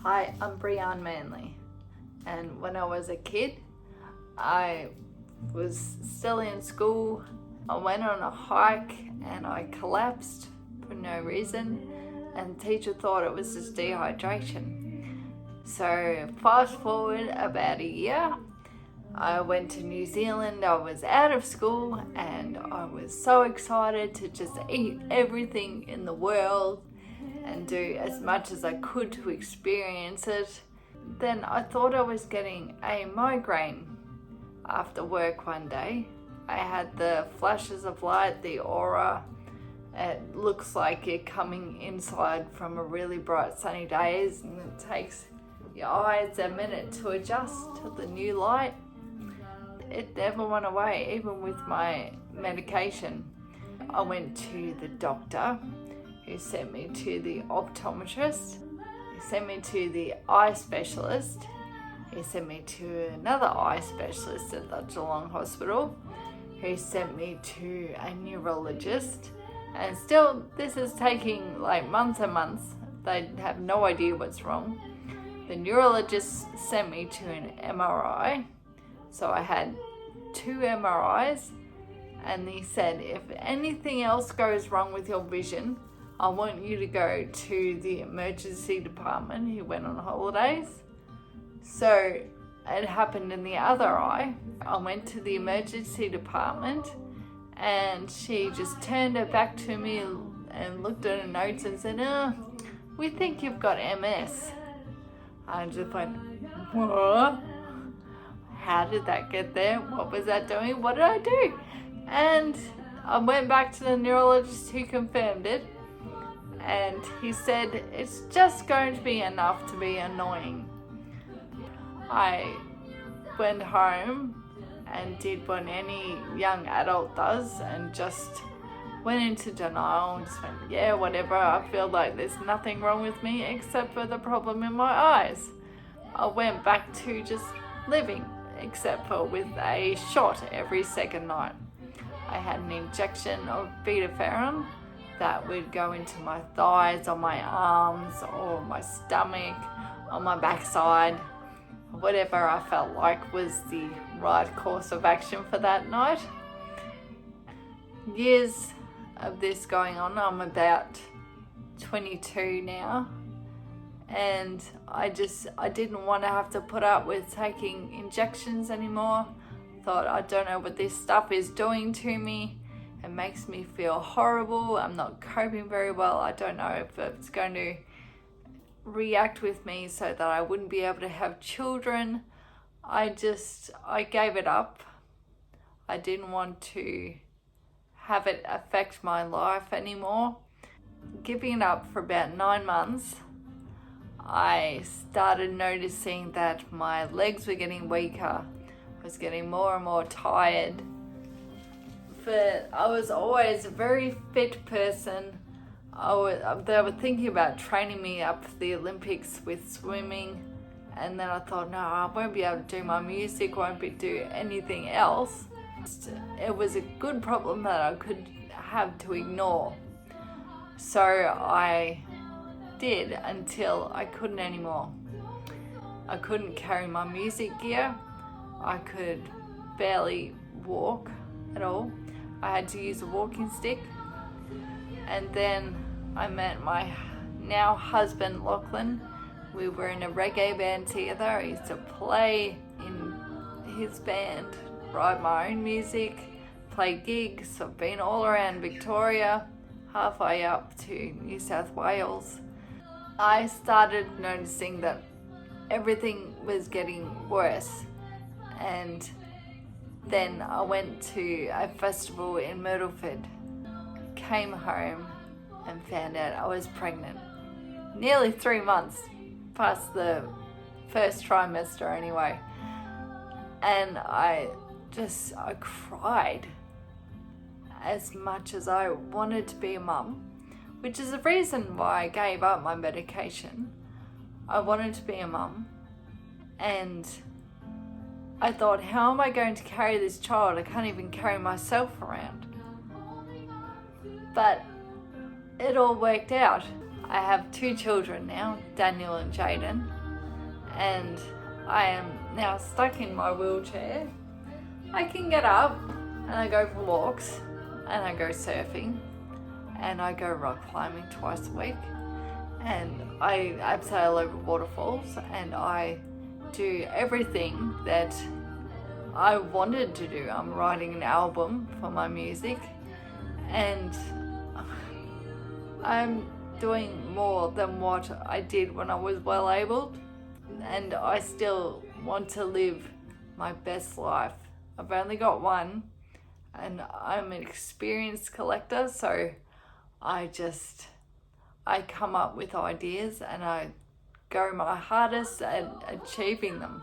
Hi, I'm Bree Manley, and when I was a kid, I was still in school. I went on a hike and I collapsed for no reason, and the teacher thought it was just dehydration. So fast forward about a year, I went to New Zealand. I was out of school and I was so excited to just eat everything in the world and do as much as I could to experience it. Then I thought I was getting a migraine after work one day. I had the flashes of light, the aura. It looks like you're coming inside from a really bright sunny day, and it takes your eyes a minute to adjust to the new light. It never went away, even with my medication. I went to the doctor, who sent me to the optometrist. He sent me to the eye specialist. He sent me to another eye specialist at the Geelong Hospital, who sent me to a neurologist. And still, this is taking like months and months. They have no idea what's wrong. The neurologist sent me to an MRI. So I had 2 MRIs, and he said, if anything else goes wrong with your vision, I want you to go to the emergency department. He went on holidays. So it happened in the other eye. I went to the emergency department and she just turned her back to me and looked at her notes and said, we think you've got MS. I just went, what? How did that get there? What was that doing? What did I do? And I went back to the neurologist who confirmed it. And he said, it's just going to be enough to be annoying. I went home and did what any young adult does and just went into denial and just went, yeah, whatever. I feel like there's nothing wrong with me except for the problem in my eyes. I went back to just living, except for with a shot every second night. I had an injection of beta-ferrin that would go into my thighs, on my arms, or my stomach, on my backside. Whatever I felt like was the right course of action for that night. Years of this going on, I'm about 22 now, and I didn't want to have to put up with taking injections anymore. Thought, I don't know what this stuff is doing to me. It makes me feel horrible. I'm not coping very well. I don't know if it's going to react with me so that I wouldn't be able to have children. I gave it up. I didn't want to have it affect my life anymore. Giving it up for about 9 months, I started noticing that my legs were getting weaker. I was getting more and more tired. But I was always a very fit person. They were thinking about training me up for the Olympics with swimming, and then I thought, no, I won't be able to do my music, won't be do anything else. It was a good problem that I could have to ignore. So I did until I couldn't anymore. I couldn't carry my music gear. I could barely walk at all. I had to use a walking stick. And then I met my now husband, Lachlan. We were in a reggae band together. I used to play in his band, write my own music, play gigs. I've been all around Victoria, halfway up to New South Wales. I started noticing that everything was getting worse. And then I went to a festival in Myrtleford, came home and found out I was pregnant. Nearly 3 months past the first trimester anyway. And I cried as much as I wanted to be a mum, which is the reason why I gave up my medication. I wanted to be a mum, and I thought, how am I going to carry this child? I can't even carry myself around. But it all worked out. I have 2 children now, Daniel and Jaden, and I am now stuck in my wheelchair. I can get up and I go for walks and I go surfing and I go rock climbing twice a week, and I abseil over waterfalls, and I do everything that I wanted to do. I'm writing an album for my music, and I'm doing more than what I did when I was well able, and I still want to live my best life. I've only got one, and I'm an experienced collector, so I come up with ideas and I go my hardest at achieving them.